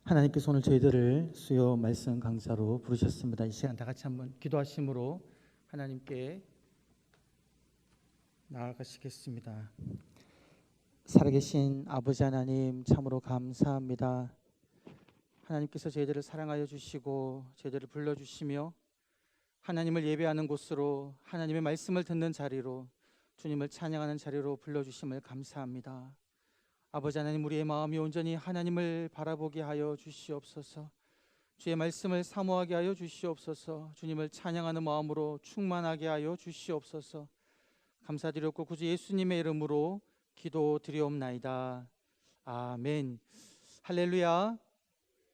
하나님께서 오늘 저희들을 수요 말씀 강사로 부르셨습니다. 이 시간 다 같이 한번 기도하심으로 하나님께 나아가시겠습니다. 살아계신 아버지 하나님, 참으로 감사합니다. 하나님께서 저희들을 사랑하여 주시고 저희들을 불러주시며 하나님을 예배하는 곳으로, 하나님의 말씀을 듣는 자리로, 주님을 찬양하는 자리로 불러주심을 감사합니다. 아버지 하나님, 우리의 마음이 온전히 하나님을 바라보게 하여 주시옵소서. 주의 말씀을 사모하게 하여 주시옵소서. 주님을 찬양하는 마음으로 충만하게 하여 주시옵소서. 감사드렸고 구주 예수님의 이름으로 기도드리옵나이다. 아멘. 할렐루야.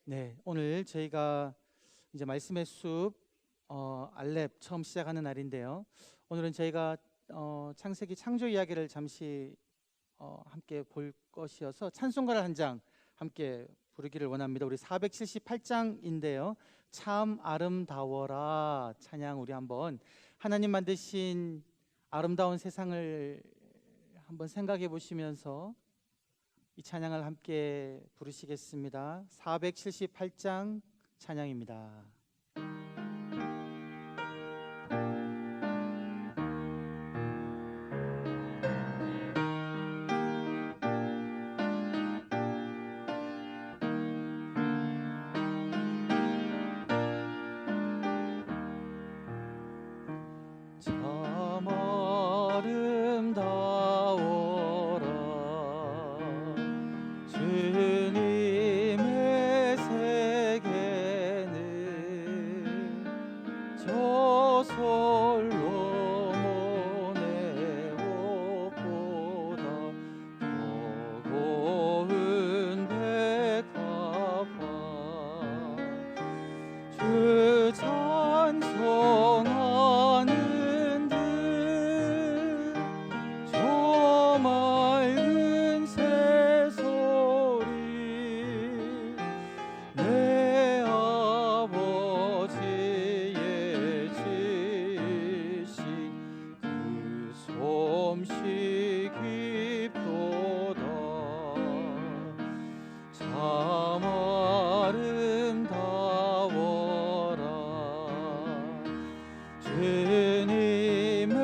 네, 오늘 저희가 이제 말씀의 숲 알렙 처음 시작하는 날인데요. 오늘은 저희가 창세기 창조 이야기를 잠시 함께 볼 것이어서 찬송가를 한 장 함께 부르기를 원합니다. 우리 478장인데요. 참 아름다워라 찬양 우리 한번 하나님 만드신 아름다운 세상을 한번 생각해 보시면서 이 찬양을 함께 부르시겠습니다. 478장 찬양입니다. 참 아름다워라 주님의 세계는 저솔로몬의 옷보다 더 고운 백합화 주 찬송하는 듯 저 맑은 새소리 내 아버지의 지신 그 솜씨 깊도다. 참 아름다워라 주님의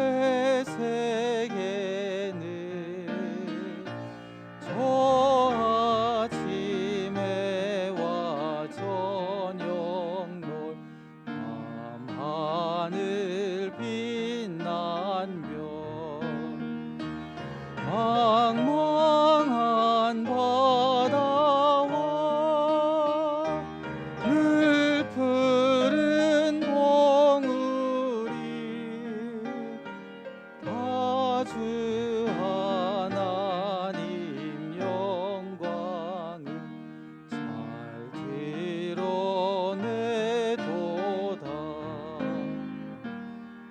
세계는 저 아침해와 저녁노을 밤하늘 빛난 별 망망한 바다와 늘 푸른 봉우리 다 주 하나님 영광을 잘 드러내도다.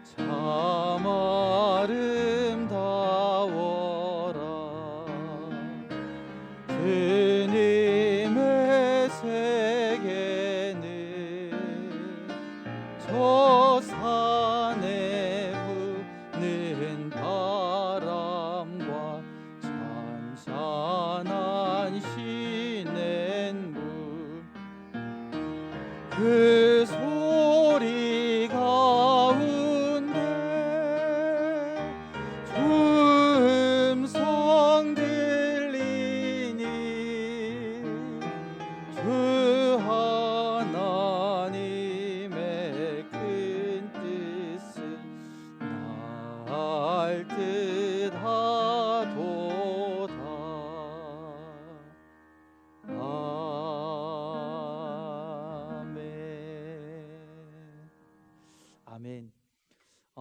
참 아름다워라 주님의 세계는 저 산에 부는 바람과 찬찬한 시냇물 그 소리 가운데 주 음성 들리니 주 하나님의 큰 뜻을 나을 듯하도다. 아멘.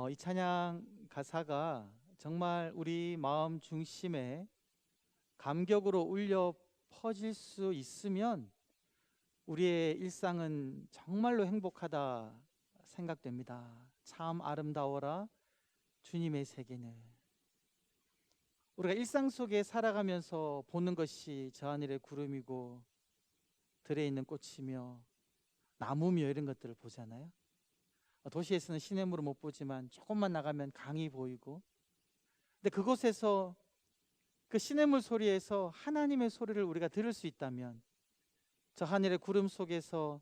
이 찬양 가사가 정말 우리 마음 중심에 감격으로 울려 퍼질 수 있으면 우리의 일상은 정말로 행복하다 생각됩니다. 참 아름다워라 주님의 세계는. 우리가 일상 속에 살아가면서 보는 것이 저 하늘의 구름이고 들에 있는 꽃이며 나무며 이런 것들을 보잖아요. 도시에서는 시냇물을 못 보지만 조금만 나가면 강이 보이고, 근데 그곳에서 그 시냇물 소리에서 하나님의 소리를 우리가 들을 수 있다면 저 하늘의 구름 속에서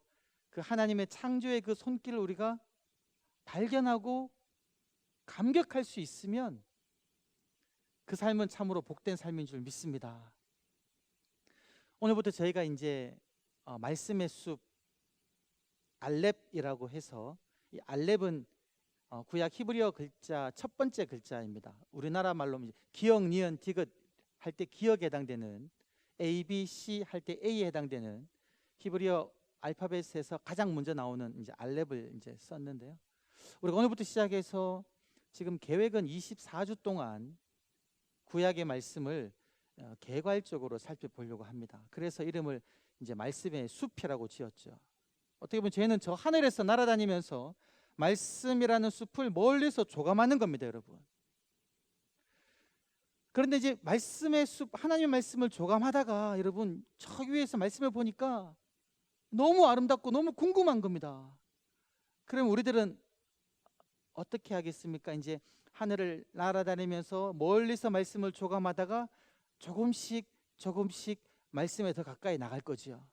그 하나님의 창조의 그 손길을 우리가 발견하고 감격할 수 있으면 그 삶은 참으로 복된 삶인 줄 믿습니다. 오늘부터 저희가 이제 말씀의 숲 알렙이라고 해서, 이 알렙은 구약 히브리어 글자 첫 번째 글자입니다. 우리나라 말로 기역, 니은, 디귿 할 때 기역에 해당되는, A, B, C 할 때 A에 해당되는 히브리어 알파벳에서 가장 먼저 나오는 이제 알렙을 이제 썼는데요. 우리가 오늘부터 시작해서 지금 계획은 24주 동안 구약의 말씀을 개괄적으로 살펴보려고 합니다. 그래서 이름을 이제 말씀의 숲이라고 지었죠. 어떻게 보면 저희는 저 하늘에서 날아다니면서 말씀이라는 숲을 멀리서 조감하는 겁니다, 여러분. 그런데 이제 말씀의 숲, 하나님의 말씀을 조감하다가 여러분 저 위에서 말씀을 보니까 너무 아름답고 너무 궁금한 겁니다. 그럼 우리들은 어떻게 하겠습니까? 이제 하늘을 날아다니면서 멀리서 말씀을 조감하다가 조금씩 말씀에 더 가까이 나갈 거지요.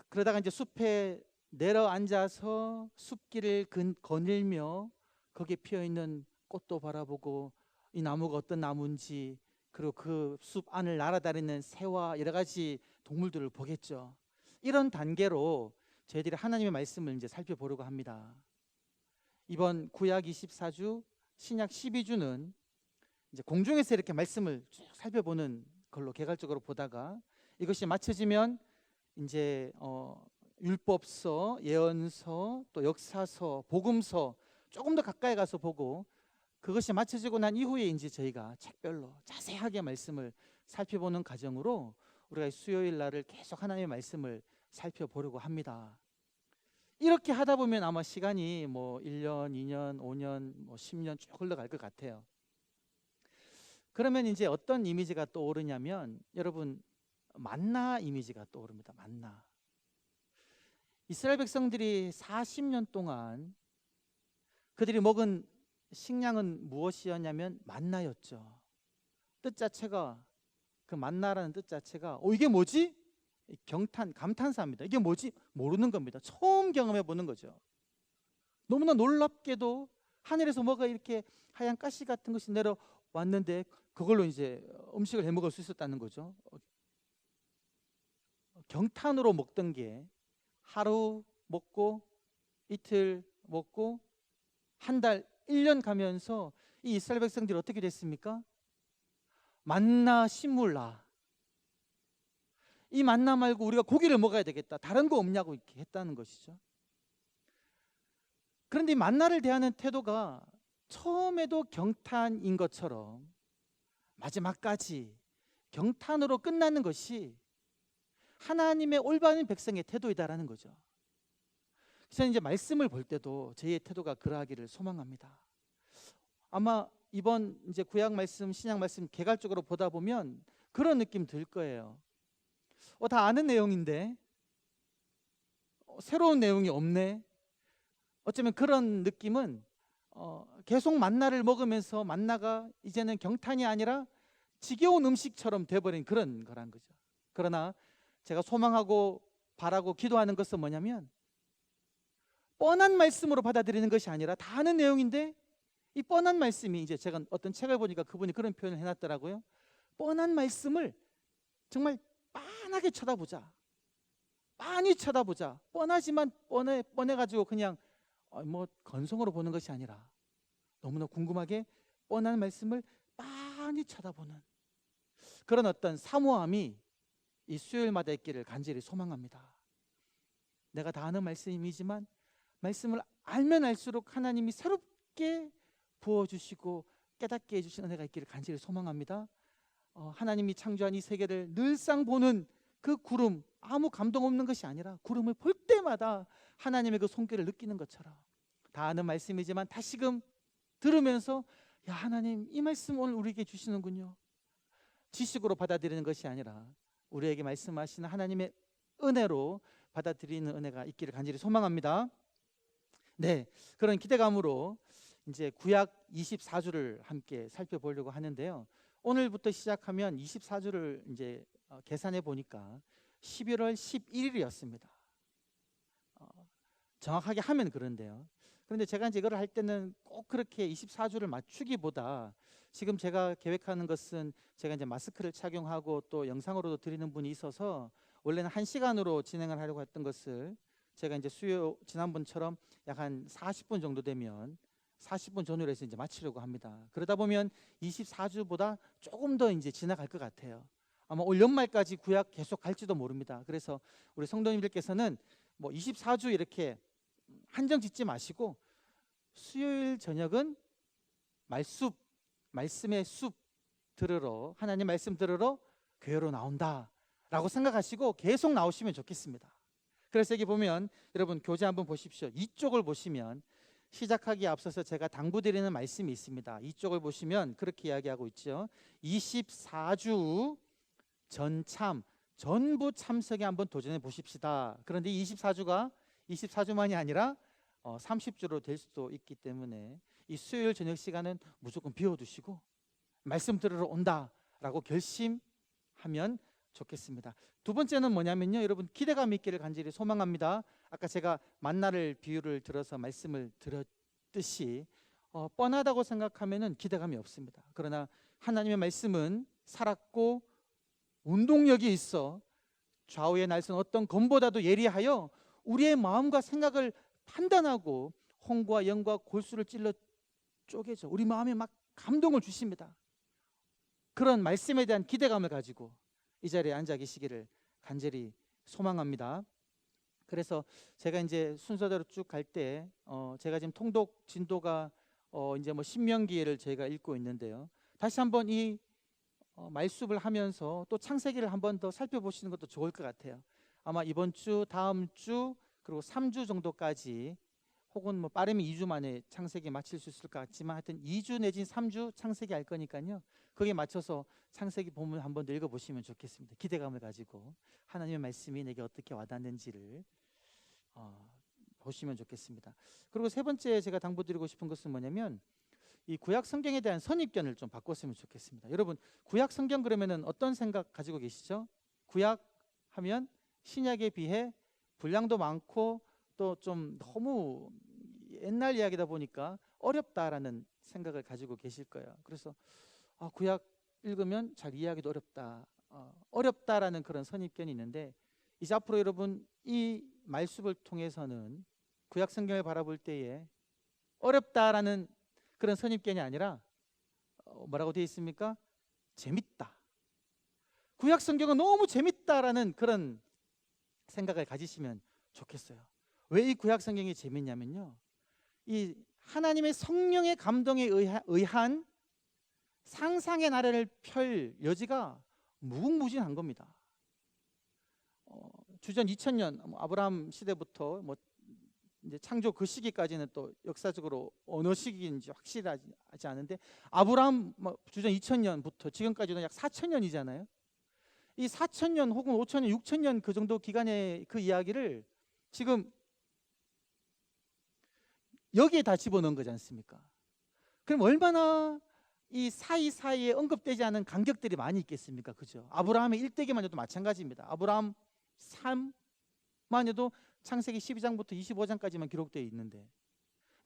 그러다가 이제 숲에 내려앉아서 숲길을 거닐며 거기에 피어있는 꽃도 바라보고 이 나무가 어떤 나무인지, 그리고 그 숲 안을 날아다니는 새와 여러 가지 동물들을 보겠죠. 이런 단계로 저희들이 하나님의 말씀을 이제 살펴보려고 합니다. 이번 구약 24주, 신약 12주는 이제 공중에서 이렇게 말씀을 쭉 살펴보는 걸로 개괄적으로 보다가, 이것이 마쳐지면 이제 율법서, 예언서, 또 역사서, 복음서 조금 더 가까이 가서 보고, 그것이 마쳐지고 난 이후에 이제 저희가 책별로 자세하게 말씀을 살펴보는 과정으로 우리가 수요일 날을 계속 하나님의 말씀을 살펴보려고 합니다. 이렇게 하다 보면 아마 시간이 뭐 1년, 2년, 5년, 뭐 10년 쭉 흘러갈 것 같아요. 그러면 이제 어떤 이미지가 떠오르냐면, 여러분 만나 이미지가 떠오릅니다. 만나. 이스라엘 백성들이 40년 동안 그들이 먹은 식량은 무엇이었냐면 만나였죠. 뜻 자체가, 그 만나라는 뜻 자체가 이게 뭐지? 감탄사입니다. 이게 뭐지? 모르는 겁니다. 처음 경험해 보는 거죠. 너무나 놀랍게도 하늘에서 뭐가 이렇게 하얀 가시 같은 것이 내려왔는데 그걸로 이제 음식을 해 먹을 수 있었다는 거죠. 경탄으로 먹던 게 하루 먹고 이틀 먹고 한 달, 1년 가면서 이 이스라엘 백성들이 어떻게 됐습니까? 만나 신물라. 이 만나 말고 우리가 고기를 먹어야 되겠다. 다른 거 없냐고 이렇게 했다는 것이죠. 그런데 이 만나를 대하는 태도가 처음에도 경탄인 것처럼 마지막까지 경탄으로 끝나는 것이 하나님의 올바른 백성의 태도이다라는 거죠. 그래서 이제 말씀을 볼 때도 저희의 태도가 그러하기를 소망합니다. 아마 이번 이제 구약 말씀, 신약 말씀 개괄적으로 보다 보면 그런 느낌 들 거예요. 다 아는 내용인데 새로운 내용이 없네. 어쩌면 그런 느낌은 계속 만나를 먹으면서 만나가 이제는 경탄이 아니라 지겨운 음식처럼 돼버린 그런 거란 거죠. 그러나 제가 소망하고 바라고 기도하는 것은 뭐냐면, 뻔한 말씀으로 받아들이는 것이 아니라 다 아는 내용인데 이 뻔한 말씀이, 이제 제가 어떤 책을 보니까 그분이 그런 표현을 해놨더라고요. 뻔한 말씀을 정말 빤하게 쳐다보자. 빤히 쳐다보자. 뻔하지만 뻔해가지고 그냥 뭐 건성으로 보는 것이 아니라 너무나 궁금하게 뻔한 말씀을 빤히 쳐다보는 그런 어떤 사모함이 이 수요일마다 있기를 간절히 소망합니다. 내가 다 아는 말씀이지만 말씀을 알면 알수록 하나님이 새롭게 부어주시고 깨닫게 해주시는 은혜가 있기를 간절히 소망합니다. 하나님이 창조한 이 세계를 늘상 보는 그 구름, 아무 감동 없는 것이 아니라 구름을 볼 때마다 하나님의 그 손길을 느끼는 것처럼, 다 아는 말씀이지만 다시금 들으면서 야, 하나님 이 말씀 오늘 우리에게 주시는군요. 지식으로 받아들이는 것이 아니라 우리에게 말씀하시는 하나님의 은혜로 받아들이는 은혜가 있기를 간절히 소망합니다. 네, 그런 기대감으로 이제 구약 24주를 함께 살펴보려고 하는데요. 오늘부터 시작하면 24주를 이제 계산해 보니까 11월 11일이었습니다. 정확하게 하면 그런데요. 그런데 제가 이제 이걸 할 때는 꼭 그렇게 24주를 맞추기보다 지금 제가 계획하는 것은 제가 이제 마스크를 착용하고 또 영상으로도 드리는 분이 있어서 원래는 1시간으로 진행을 하려고 했던 것을 제가 이제 수요 지난번처럼 약 한 40분 정도 되면 40분 전후로 해서 이제 마치려고 합니다. 그러다 보면 24주보다 조금 더 이제 지나갈 것 같아요. 아마 올 연말까지 구약 계속 갈지도 모릅니다. 그래서 우리 성도님들께서는 뭐 24주 이렇게 한정 짓지 마시고 수요일 저녁은 말씀의 숲 들으러, 하나님 말씀 들으러 교회로 나온다라고 생각하시고 계속 나오시면 좋겠습니다. 그래서 여기 보면 여러분 교재 한번 보십시오. 이쪽을 보시면 시작하기에 앞서서 제가 당부드리는 말씀이 있습니다. 이쪽을 보시면 그렇게 이야기하고 있죠. 24주 전참 전부 참석에 한번 도전해 보십시다. 그런데 24주만이 아니라 30주로 될 수도 있기 때문에 이 수요일 저녁 시간은 무조건 비워두시고 말씀 들으러 온다라고 결심하면 좋겠습니다. 두 번째는 뭐냐면요, 여러분 기대감 있기를 간절히 소망합니다. 아까 제가 만나를 비유를 들어서 말씀을 드렸듯이 뻔하다고 생각하면은 기대감이 없습니다. 그러나 하나님의 말씀은 살았고 운동력이 있어 좌우의 날선 어떤 검보다도 예리하여 우리의 마음과 생각을 판단하고 홍과 영과 골수를 찔러 쪼개져 우리 마음에 막 감동을 주십니다. 그런 말씀에 대한 기대감을 가지고 이 자리에 앉아 계시기를 간절히 소망합니다. 그래서 제가 이제 순서대로 쭉 갈 때 제가 지금 통독 진도가 이제 뭐 신명기를 저희가 읽고 있는데요. 다시 한번 이 말씀을 하면서 또 창세기를 한번 더 살펴보시는 것도 좋을 것 같아요. 아마 이번 주, 다음 주 그리고 3주 정도까지 혹은 뭐 빠르면 2주 만에 창세기 마칠 수 있을 것 같지만 하여튼 2주 내지 3주 창세기 할 거니까요. 거기에 맞춰서 창세기 본문 한번 더 읽어보시면 좋겠습니다. 기대감을 가지고 하나님의 말씀이 내게 어떻게 와닿는지를 보시면 좋겠습니다. 그리고 세 번째 제가 당부드리고 싶은 것은 뭐냐면 이 구약 성경에 대한 선입견을 좀 바꿨으면 좋겠습니다. 여러분 구약 성경 그러면은 어떤 생각 가지고 계시죠? 구약 하면 신약에 비해 분량도 많고 또 좀 너무 옛날 이야기다 보니까 어렵다라는 생각을 가지고 계실 거예요. 그래서 구약 읽으면 잘 이해하기도 어렵다, 어렵다라는 그런 선입견이 있는데 이제 앞으로 여러분 이 말씀을 통해서는 구약 성경을 바라볼 때에 어렵다라는 그런 선입견이 아니라 뭐라고 되어 있습니까? 재밌다. 구약 성경은 너무 재밌다라는 그런 생각을 가지시면 좋겠어요. 왜 이 구약 성경이 재밌냐면요, 이 하나님의 성령의 감동에 의한 상상의 나래를 펼 여지가 무궁무진한 겁니다. 주전 2000년 아브라함 시대부터 뭐 이제 창조 그 시기까지는 또 역사적으로 어느 시기인지 확실하지 않은데 아브라함 주전 2000년부터 지금까지는 약 4000년이잖아요. 이 4000년 혹은 5000년, 6000년 그 정도 기간의 그 이야기를 지금 여기에 다 집어넣은 거지 않습니까? 그럼 얼마나 이 사이사이에 언급되지 않은 간격들이 많이 있겠습니까? 그죠? 아브라함의 일대기만 해도 마찬가지입니다. 아브라함 삶만 해도 창세기 12장부터 25장까지만 기록되어 있는데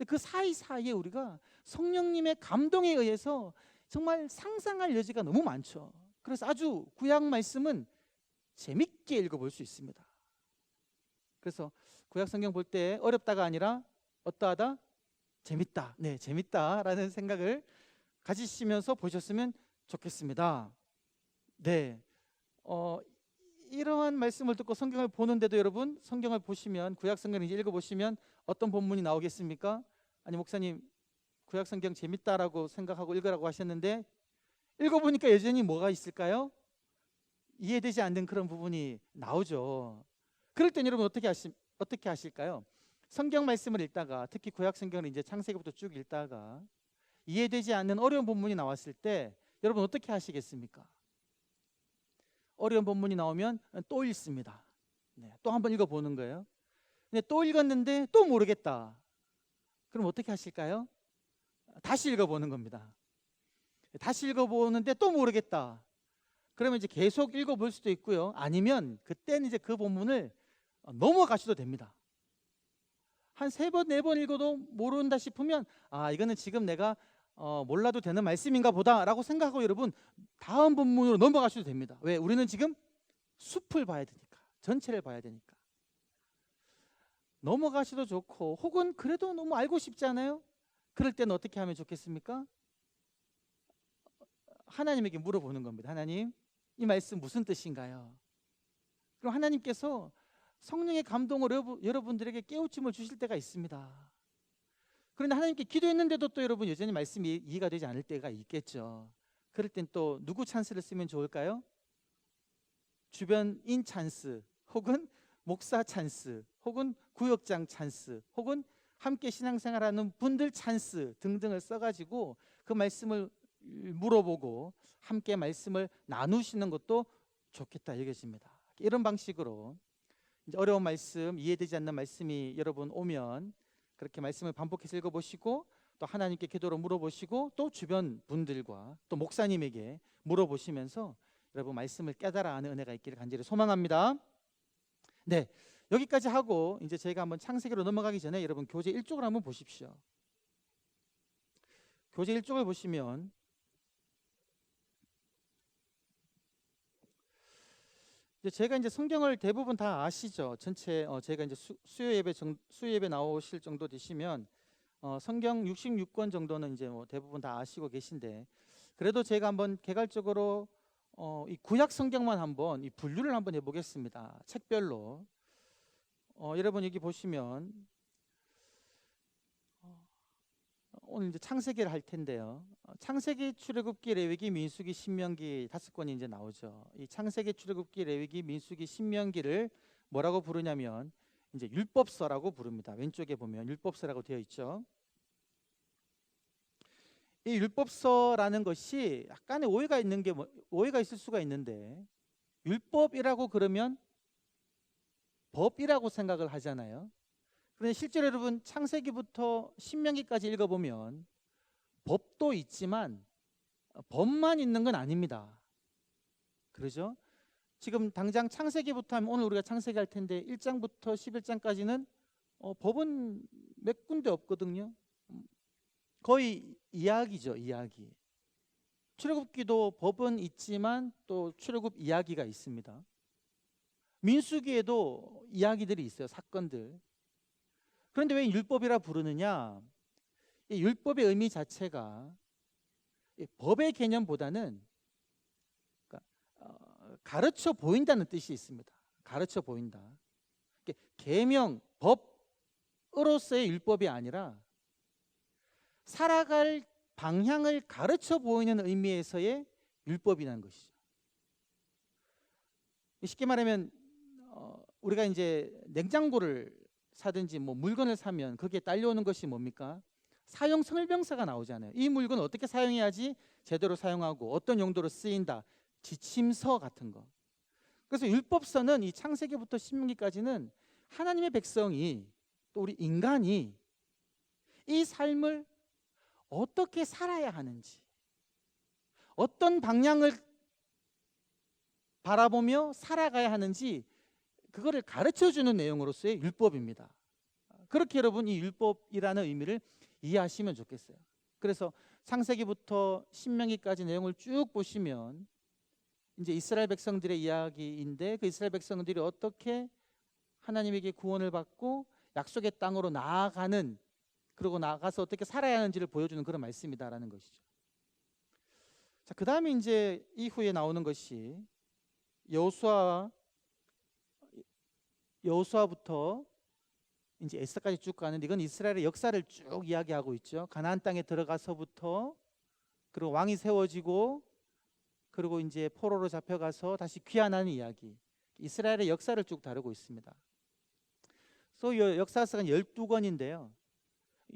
그 사이사이에 우리가 성령님의 감동에 의해서 정말 상상할 여지가 너무 많죠. 그래서 아주 구약 말씀은 재밌게 읽어볼 수 있습니다. 그래서 구약 성경 볼 때 어렵다가 아니라 어떠하다? 재밌다. 네, 재밌다라는 생각을 가지시면서 보셨으면 좋겠습니다. 네, 이러한 말씀을 듣고 성경을 보는데도 여러분 성경을 보시면 구약 성경을 이제 읽어보시면 어떤 본문이 나오겠습니까? 아니 목사님 구약 성경 재밌다라고 생각하고 읽으라고 하셨는데 읽어보니까 여전히 뭐가 있을까요? 이해되지 않는 그런 부분이 나오죠. 그럴 땐 여러분 어떻게 하실까요? 성경 말씀을 읽다가 특히 구약 성경을 이제 창세기부터 쭉 읽다가 이해되지 않는 어려운 본문이 나왔을 때 여러분 어떻게 하시겠습니까? 어려운 본문이 나오면 또 읽습니다. 네, 또 한번 읽어보는 거예요. 근데 또 읽었는데 또 모르겠다. 그럼 어떻게 하실까요? 다시 읽어보는 겁니다. 다시 읽어보는데 또 모르겠다. 그러면 이제 계속 읽어볼 수도 있고요. 아니면 그때는 이제 그 본문을 넘어가셔도 됩니다. 한 3번, 4번 읽어도 모른다 싶으면 이거는 지금 내가 몰라도 되는 말씀인가 보다라고 생각하고 여러분 다음 본문으로 넘어가셔도 됩니다. 왜? 우리는 지금 숲을 봐야 되니까, 전체를 봐야 되니까. 넘어가셔도 좋고, 혹은 그래도 너무 알고 싶지 않아요? 그럴 때는 어떻게 하면 좋겠습니까? 하나님에게 물어보는 겁니다. 하나님, 이 말씀 무슨 뜻인가요? 그럼 하나님께서 성령의 감동으로 여러분들에게 깨우침을 주실 때가 있습니다. 그런데 하나님께 기도했는데도 또 여러분 여전히 말씀이 이해가 되지 않을 때가 있겠죠. 그럴 땐 또 누구 찬스를 쓰면 좋을까요? 주변인 찬스, 혹은 목사 찬스, 혹은 구역장 찬스, 혹은 함께 신앙생활하는 분들 찬스 등등을 써가지고 그 말씀을 물어보고 함께 말씀을 나누시는 것도 좋겠다 여겨집니다. 이런 방식으로 이제 어려운 말씀, 이해되지 않는 말씀이 여러분 오면 그렇게 말씀을 반복해서 읽어보시고 또 하나님께 기도로 물어보시고 또 주변 분들과 또 목사님에게 물어보시면서 여러분 말씀을 깨달아 아는 은혜가 있기를 간절히 소망합니다. 네, 여기까지 하고 이제 저희가 한번 창세기로 넘어가기 전에 여러분 교재 1쪽을 한번 보십시오. 교재 1쪽을 보시면 제가 이제 성경을 대부분 다 아시죠? 전체 제가 이제 수요 예배 나오실 정도 되시면 성경 66권 정도는 이제 뭐 대부분 다 아시고 계신데, 그래도 제가 한번 개괄적으로 이 구약 성경만 한번 이 분류를 한번 해보겠습니다. 책별로. 여러분 여기 보시면 오늘 이제 창세기를 할 텐데요. 창세기, 출애굽기, 레위기, 민수기, 신명기 5권이 이제 나오죠. 이 창세기, 출애굽기, 레위기, 민수기, 신명기를 뭐라고 부르냐면 이제 율법서라고 부릅니다. 왼쪽에 보면 율법서라고 되어 있죠. 이 율법서라는 것이 약간의 오해가 있는 게 오해가 있을 수가 있는데, 율법이라고 그러면 법이라고 생각을 하잖아요. 그런데 실제로 여러분 창세기부터 신명기까지 읽어보면 법도 있지만 법만 있는 건 아닙니다. 그러죠? 지금 당장 창세기부터 하면 오늘 우리가 창세기 할 텐데 1장부터 11장까지는 법은 몇 군데 없거든요. 거의 이야기죠, 이야기. 출애굽기도 법은 있지만 또 출애굽 이야기가 있습니다. 민수기에도 이야기들이 있어요, 사건들. 그런데 왜 율법이라 부르느냐? 이 율법의 의미 자체가 법의 개념보다는 가르쳐 보인다는 뜻이 있습니다. 가르쳐 보인다. 계명, 법으로서의 율법이 아니라 살아갈 방향을 가르쳐 보이는 의미에서의 율법이라는 것이죠. 쉽게 말하면 우리가 이제 냉장고를 사든지 뭐 물건을 사면 거기에 딸려오는 것이 뭡니까? 사용 설명서가 나오잖아요. 이 물건을 어떻게 사용해야지 제대로 사용하고 어떤 용도로 쓰인다, 지침서 같은 거. 그래서 율법서는 이 창세기부터 신명기까지는 하나님의 백성이, 또 우리 인간이 이 삶을 어떻게 살아야 하는지, 어떤 방향을 바라보며 살아가야 하는지 그거를 가르쳐주는 내용으로서의 율법입니다. 그렇게 여러분 이 율법이라는 의미를 이해하시면 좋겠어요. 그래서 창세기부터 신명기까지 내용을 쭉 보시면 이제 이스라엘 백성들의 이야기인데, 그 이스라엘 백성들이 어떻게 하나님에게 구원을 받고 약속의 땅으로 나아가는, 그리고 나가서 어떻게 살아야 하는지를 보여주는 그런 말씀이다라는 것이죠. 자, 그 다음에 이제 이후에 나오는 것이 여호수아부터 이제 에스더까지 쭉 가는데, 이건 이스라엘의 역사를 쭉 이야기하고 있죠. 가나안 땅에 들어가서부터, 그리고 왕이 세워지고, 그리고 이제 포로로 잡혀가서 다시 귀환하는 이야기, 이스라엘의 역사를 쭉 다루고 있습니다. 그래서 역사서가 12권인데요.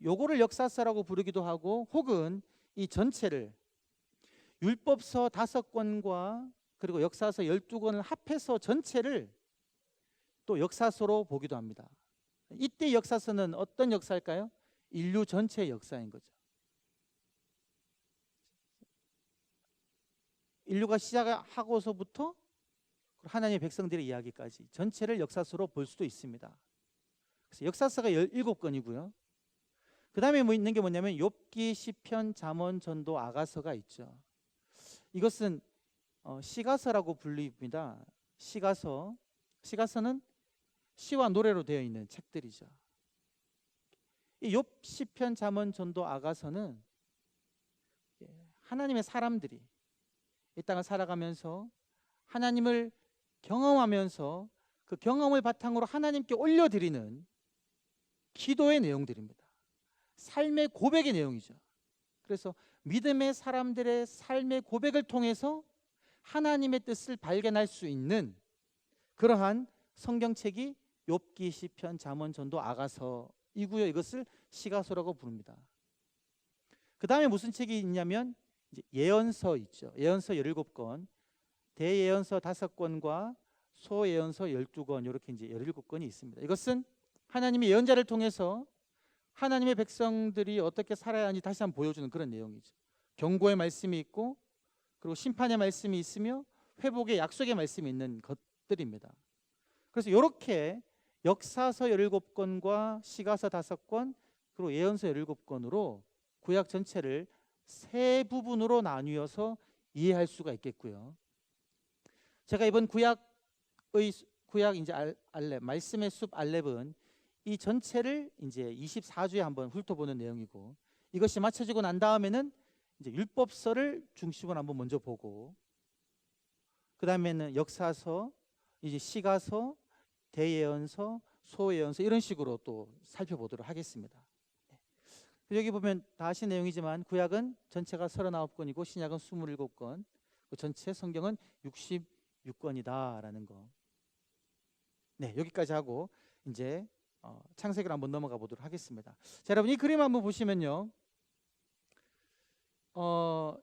요거를 역사서라고 부르기도 하고, 혹은 이 전체를 율법서 5권과 그리고 역사서 12권을 합해서 전체를 또 역사서로 보기도 합니다. 이때 역사서는 어떤 역사일까요? 인류 전체의 역사인 거죠. 인류가 시작하고서부터 하나님의 백성들의 이야기까지 전체를 역사서로 볼 수도 있습니다. 그래서 역사서가 17권이고요. 그 다음에 뭐 있는 게 뭐냐면 욥기, 시편, 잠언, 전도, 아가서가 있죠. 이것은 시가서라고 불립니다. 시가서는 시와 노래로 되어 있는 책들이죠. 이 욥, 시편, 잠언, 전도, 아가서는 하나님의 사람들이 이 땅을 살아가면서 하나님을 경험하면서 그 경험을 바탕으로 하나님께 올려드리는 기도의 내용들입니다. 삶의 고백의 내용이죠. 그래서 믿음의 사람들의 삶의 고백을 통해서 하나님의 뜻을 발견할 수 있는 그러한 성경책이 욥기, 시편, 잠언, 전도, 아가서이고요. 이것을 시가서라고 부릅니다. 그 다음에 무슨 책이 있냐면 이제 예언서 있죠. 예언서 17권, 대예언서 5권과 소예언서 12권, 이렇게 이제 17권이 있습니다. 이것은 하나님의 예언자를 통해서 하나님의 백성들이 어떻게 살아야 하는지 다시 한번 보여주는 그런 내용이죠. 경고의 말씀이 있고, 그리고 심판의 말씀이 있으며, 회복의 약속의 말씀이 있는 것들입니다. 그래서 이렇게 역사서 17권과 시가서 5권, 그리고 예언서 17권으로 구약 전체를 세 부분으로 나뉘어서 이해할 수가 있겠고요. 제가 이번 구약 이제 알렙, 말씀의 숲 알렙은 이 전체를 이제 24주에 한번 훑어보는 내용이고, 이것이 마쳐지고 난 다음에는 이제 율법서를 중심으로 한번 먼저 보고, 그 다음에는 역사서, 이제 시가서, 대예언서, 소예언서 이런 식으로 또 살펴보도록 하겠습니다. 여기 보면 다 아시는 내용이지만 구약은 전체가 39권이고 신약은 27권, 전체 성경은 66권이다라는 거. 네, 여기까지 하고 이제 창세기로 한번 넘어가 보도록 하겠습니다. 자, 여러분 이 그림 한번 보시면요,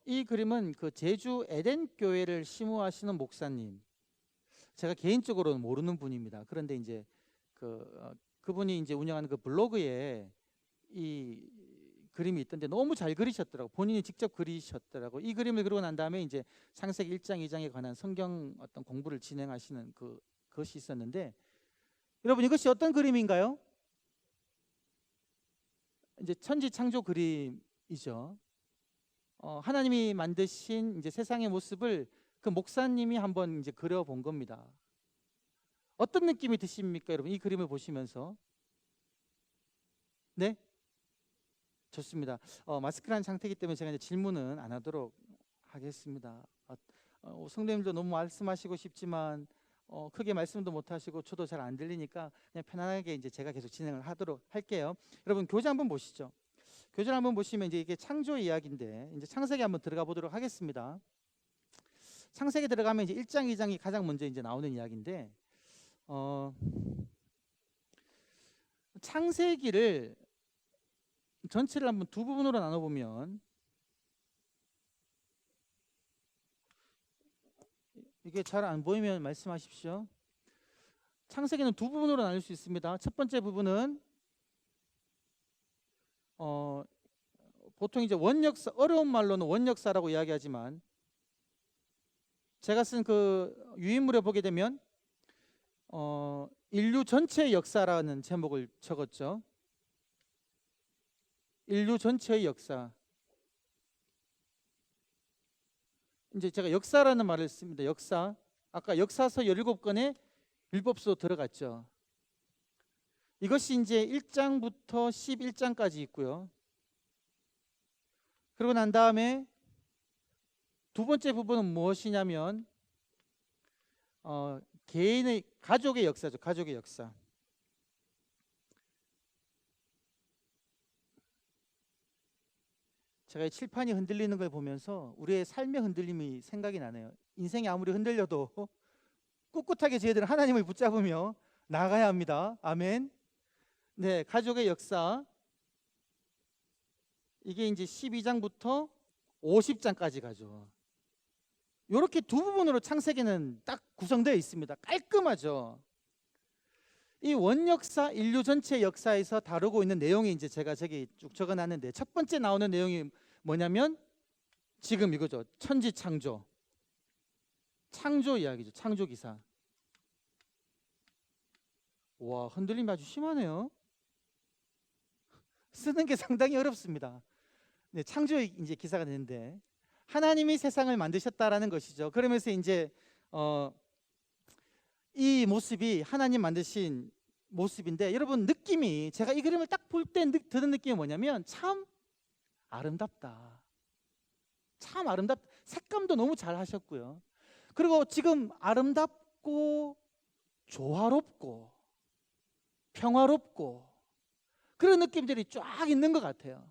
이 그림은 그 제주 에덴 교회를 심우하시는 목사님, 제가 개인적으로는 모르는 분입니다. 그런데 이제 그분이 이제 운영하는 그 블로그에 이 그림이 있던데 너무 잘 그리셨더라고. 본인이 직접 그리셨더라고. 이 그림을 그리고 난 다음에 이제 창세기 1장, 2장에 관한 성경 어떤 공부를 진행하시는 그것이 있었는데, 여러분 이것이 어떤 그림인가요? 이제 천지 창조 그림이죠. 하나님이 만드신 이제 세상의 모습을 그 목사님이 한번 이제 그려본 겁니다. 어떤 느낌이 드십니까, 여러분? 이 그림을 보시면서. 네? 좋습니다. 마스크라는 상태이기 때문에 제가 이제 질문은 안 하도록 하겠습니다. 성도님도 너무 말씀하시고 싶지만 크게 말씀도 못 하시고 저도 잘 안 들리니까 그냥 편안하게 이제 제가 계속 진행을 하도록 할게요. 여러분 교재 한번 보시죠. 교재를 한번 보시면 이제 이게 창조 이야기인데, 이제 창세기 한번 들어가 보도록 하겠습니다. 창세기 들어가면 이제 1장, 2장이 가장 먼저 이제 나오는 이야기인데, 창세기를 전체를 한번 두 부분으로 나눠보면, 이게 잘 안 보이면 말씀하십시오. 창세기는 두 부분으로 나눌 수 있습니다. 첫 번째 부분은 보통 이제 원역사, 어려운 말로는 원역사라고 이야기하지만, 제가 쓴 그 유인물에 보게 되면 인류 전체의 역사라는 제목을 적었죠. 인류 전체의 역사. 이제 제가 역사라는 말을 씁니다. 역사. 아까 역사서 17권에 율법서 들어갔죠. 이것이 이제 1장부터 11장까지 있고요. 그러고 난 다음에 두 번째 부분은 무엇이냐면 개인의, 가족의 역사죠. 가족의 역사. 제가 이 칠판이 흔들리는 걸 보면서 우리의 삶의 흔들림이 생각이 나네요. 인생이 아무리 흔들려도 꿋꿋하게 저희들은 하나님을 붙잡으며 나아가야 합니다. 아멘. 네, 가족의 역사. 이게 이제 12장부터 50장까지 가죠. 이렇게 두 부분으로 창세기는 딱 구성되어 있습니다. 깔끔하죠. 이 원역사, 인류 전체 역사에서 다루고 있는 내용이 이제 제가 저기 쭉 적어놨는데, 첫 번째 나오는 내용이 뭐냐면 지금 이거죠. 천지 창조. 창조 이야기죠. 창조 기사. 와, 흔들림이 아주 심하네요. 쓰는 게 상당히 어렵습니다. 네, 창조 이제 기사가 되는데 하나님이 세상을 만드셨다라는 것이죠. 그러면서 이제 이 모습이 하나님 만드신 모습인데, 여러분 느낌이, 제가 이 그림을 딱 볼 때 드는 느낌이 뭐냐면 참 아름답다. 참 아름답다. 색감도 너무 잘 하셨고요. 그리고 지금 아름답고 조화롭고 평화롭고 그런 느낌들이 쫙 있는 것 같아요.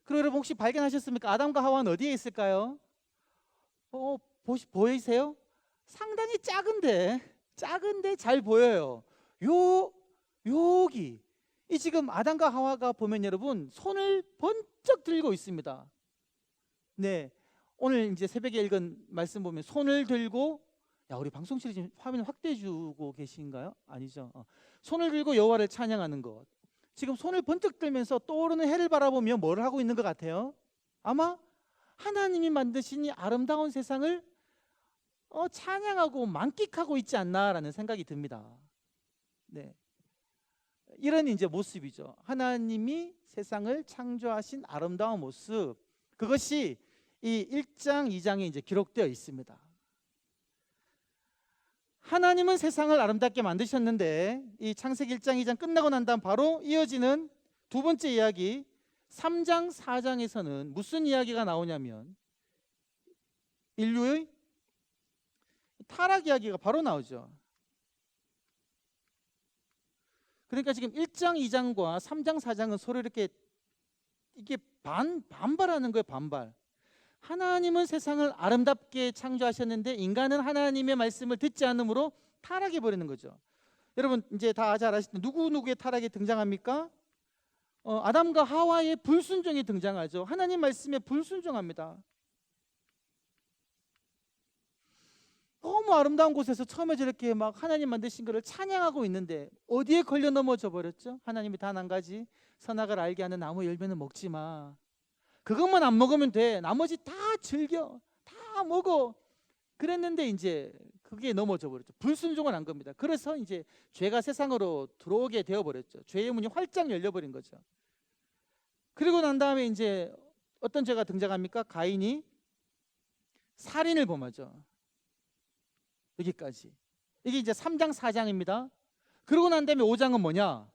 그리고 여러분 혹시 발견하셨습니까? 아담과 하와는 어디에 있을까요? 보이세요? 상당히 작은데 잘 보여요. 여기 이 지금 아담과 하와가 보면 여러분 손을 번쩍 들고 있습니다. 네, 오늘 이제 새벽에 읽은 말씀 보면 손을 들고, 야, 우리 방송실이 지금 화면을 확대해 주고 계신가요? 아니죠. 손을 들고 여호와를 찬양하는 것. 지금 손을 번쩍 들면서 떠오르는 해를 바라보며 뭘 하고 있는 것 같아요? 아마 하나님이 만드신 이 아름다운 세상을 찬양하고 만끽하고 있지 않나라는 생각이 듭니다. 네, 이런 이제 모습이죠. 하나님이 세상을 창조하신 아름다운 모습, 그것이 이 1장, 2장에 이제 기록되어 있습니다. 하나님은 세상을 아름답게 만드셨는데 이 창세기 1장, 2장 끝나고 난 다음 바로 이어지는 두 번째 이야기 3장, 4장에서는 무슨 이야기가 나오냐면 인류의 타락 이야기가 바로 나오죠. 그러니까 지금 1장, 2장과 3장, 4장은 서로 이렇게 이게 반발하는 거예요. 반발. 하나님은 세상을 아름답게 창조하셨는데 인간은 하나님의 말씀을 듣지 않으므로 타락해 버리는 거죠. 여러분 이제 다 잘 아시는 누구의 타락이 등장합니까? 아담과 하와의 불순종이 등장하죠. 하나님 말씀에 불순종합니다. 너무 아름다운 곳에서 처음에 저렇게 막 하나님 만드신 것을 찬양하고 있는데 어디에 걸려 넘어져 버렸죠? 하나님이 단 한 가지, 선악을 알게 하는 나무 열매는 먹지 마. 그것만 안 먹으면 돼. 나머지 다 즐겨. 다 먹어. 그랬는데 이제 그게 넘어져 버렸죠. 불순종을 한 겁니다. 그래서 이제 죄가 세상으로 들어오게 되어 버렸죠. 죄의 문이 활짝 열려 버린 거죠. 그리고 난 다음에 이제 어떤 죄가 등장합니까? 가인이 살인을 범하죠. 여기까지. 이게 이제 3장 4장입니다. 그러고 난 다음에 5장은 뭐냐?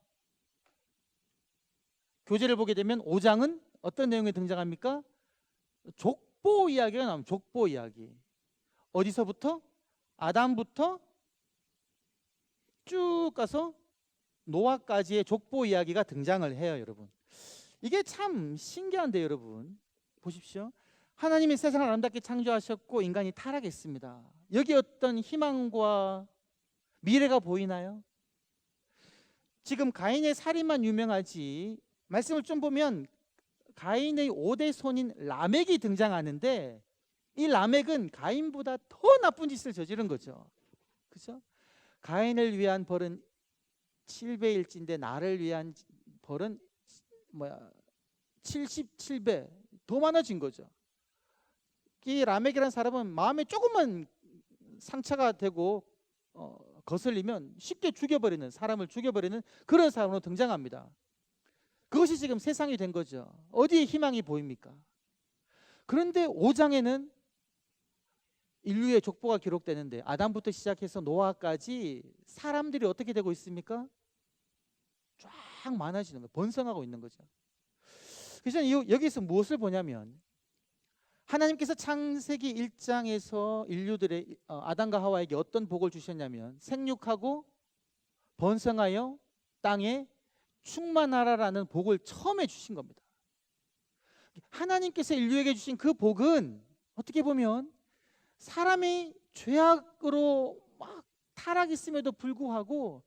교재를 보게 되면 5장은 어떤 내용이 등장합니까? 족보 이야기가 나옵니다. 족보 이야기. 어디서부터? 아담부터 쭉 가서 노아까지의 족보 이야기가 등장을 해요, 여러분. 이게 참 신기한데 여러분 보십시오. 하나님이 세상을 아름답게 창조하셨고 인간이 타락했습니다. 여기 어떤 희망과 미래가 보이나요? 지금 가인의 살인만 유명하지 말씀을 좀 보면 가인의 5대 손인 라멕이 등장하는데 이 라멕은 가인보다 더 나쁜 짓을 저지른 거죠. 그렇죠? 가인을 위한 벌은 7배일진데 나를 위한 벌은 77배 더 많아진 거죠. 이 라멕이라는 사람은 마음에 조금만 상처가 되고 거슬리면 쉽게 죽여버리는, 사람을 죽여버리는 그런 사람으로 등장합니다. 그것이 지금 세상이 된 거죠. 어디에 희망이 보입니까? 그런데 5장에는 인류의 족보가 기록되는데 아담부터 시작해서 노아까지 사람들이 어떻게 되고 있습니까? 쫙 많아지는 거예요. 번성하고 있는 거죠. 그래서 여기서 무엇을 보냐면 하나님께서 창세기 1장에서 인류들의 아담과 하와에게 어떤 복을 주셨냐면 생육하고 번성하여 땅에 충만하라라는 복을 처음에 주신 겁니다. 하나님께서 인류에게 주신 그 복은 어떻게 보면 사람이 죄악으로 막 타락했음에도 불구하고